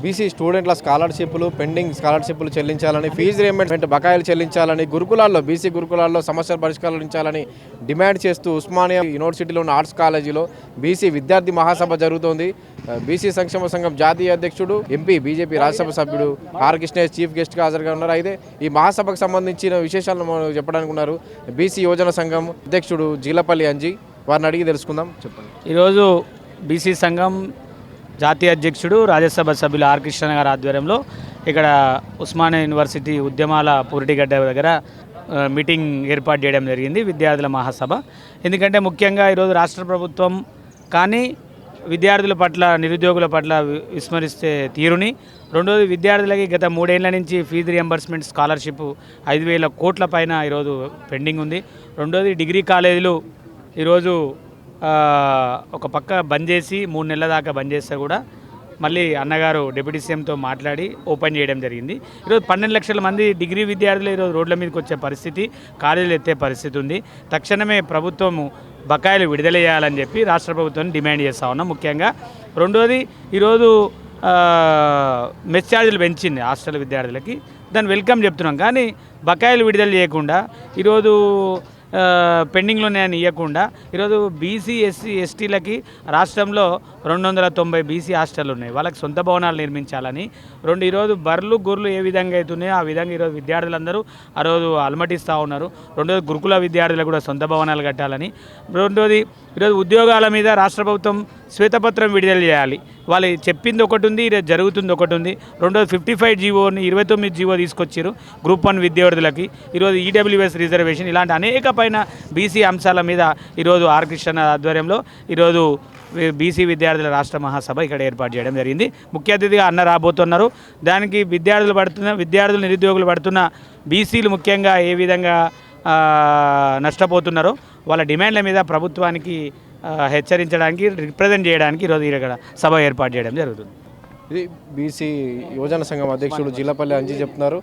BC స్టూడెంట్ల స్కాలర్షిప్లు pending స్కాలర్షిప్లు చెల్లించాలని, ఫీజు రియంబర్స్మెంట్ బకాయిలు చెల్లించాలని, గురుకులాల్లో బీసీ గురుకులాల్లో సమస్యలు పరిష్కరించాలని డిమాండ్ చేస్తూ ఉస్మానియా యూనివర్సిటీలోని ఆర్ట్స్ కాలేజీలో బీసీ విద్యార్థి మహాసభ జరుగుతోంది. బీసీ సంక్షేమ సంఘం జాతీయ అధ్యక్షుడు, ఎంపీ, బీజేపీ రాజ్యసభ సభ్యుడు ఆర్ కృష్ణేష్ చీఫ్ గెస్ట్గా హాజరుగా ఉన్నారు. అయితే ఈ మహాసభకు సంబంధించిన విశేషాలను చెప్పడానికి ఉన్నారు బీసీ యువజన సంఘం అధ్యక్షుడు జీలపల్లి అంజీ. వారిని అడిగి తెలుసుకుందాం. చెప్పండి. ఈరోజు బీసీ సంఘం జాతీయ అధ్యక్షుడు రాజ్యసభ సభ్యులు ఆర్ కృష్ణ గారి ఆధ్వర్యంలో ఇక్కడ ఉస్మానియా యూనివర్సిటీ ఉద్యమాల పూరిటిగడ్డ దగ్గర మీటింగ్ ఏర్పాటు చేయడం జరిగింది, విద్యార్థుల మహాసభ. ఎందుకంటే ముఖ్యంగా ఈరోజు రాష్ట్ర ప్రభుత్వం కానీ విద్యార్థుల పట్ల, నిరుద్యోగుల పట్ల విస్మరిస్తే తీరుని, రెండోది విద్యార్థులకి గత 3 ఏళ్ల నుంచి ఫీజు రియంబర్స్మెంట్ స్కాలర్షిప్ 5,000 కోట్ల పైన ఈరోజు పెండింగ్ ఉంది. రెండోది డిగ్రీ కాలేజీలు ఈరోజు ఒక పక్క బంద్ చేసి 3 నెలల దాకా బంద్ చేస్తే కూడా మళ్ళీ అన్నగారు డిప్యూటీ సీఎంతో మాట్లాడి ఓపెన్ చేయడం జరిగింది. ఈరోజు 12 లక్షల మంది డిగ్రీ విద్యార్థులు ఈరోజు రోడ్ల మీదకి వచ్చే పరిస్థితి, కాలేజీలు ఎత్తే పరిస్థితి ఉంది. తక్షణమే ప్రభుత్వం బకాయిలు విడుదల చేయాలని చెప్పి రాష్ట్ర ప్రభుత్వాన్ని డిమాండ్ చేస్తూ ఉన్నాం. ముఖ్యంగా రెండోది ఈరోజు మెస్ ఛార్జీలు పెంచింది హాస్టల్ విద్యార్థులకి, దాన్ని వెల్కమ్ చెప్తున్నాం. కానీ బకాయిలు విడుదల చేయకుండా ఈరోజు పెండింగ్లోనే అని ఇవ్వకుండా ఈరోజు బీసీ ఎస్టీలకి రాష్ట్రంలో 290 బీసీ హాస్టల్ ఉన్నాయి. వాళ్ళకి సొంత భవనాలు నిర్మించాలని, ఈరోజు బర్లు గొర్రెలు ఏ విధంగా అవుతున్నాయో ఆ విధంగా ఈరోజు విద్యార్థులందరూ ఆ రోజు అలమటిస్తూ ఉన్నారు. రెండోది గురుకుల విద్యార్థులకు కూడా సొంత భవనాలు కట్టాలని, రెండోది ఈరోజు ఉద్యోగాల మీద రాష్ట్ర ప్రభుత్వం శ్వేతపత్రం విడుదల చేయాలి. వాళ్ళు చెప్పింది ఒకటి ఉంది, ఈరోజు జరుగుతుంది ఒకటి ఉంది. రెండోది 55 జీవోని 29 జీవో తీసుకొచ్చారు గ్రూప్ 1 విద్యార్థులకి. ఈరోజు ఈడబ్ల్యూఎస్ రిజర్వేషన్, ఇలాంటి అనేక పైన బీసీ అంశాల మీద ఈరోజు ఆర్ కృష్ణ ఆధ్వర్యంలో ఈరోజు బీసీ విద్యార్థుల రాష్ట్ర మహాసభ ఇక్కడ ఏర్పాటు చేయడం జరిగింది. ముఖ్య అతిథిగా అన్న రాబోతున్నారు. దానికి విద్యార్థులు నిరుద్యోగులు పడుతున్న బీసీలు ముఖ్యంగా ఏ విధంగా నష్టపోతున్నారో వాళ్ళ డిమాండ్ల మీద ప్రభుత్వానికి హెచ్చరించడానికి, రిప్రజెంట్ చేయడానికి ఈరోజు ఇక్కడ సభ ఏర్పాటు చేయడం జరుగుతుంది. ఇది బీసీ యువజన సంఘం అధ్యక్షుడు జీలపల్లి అంజీ చెప్తున్నారు.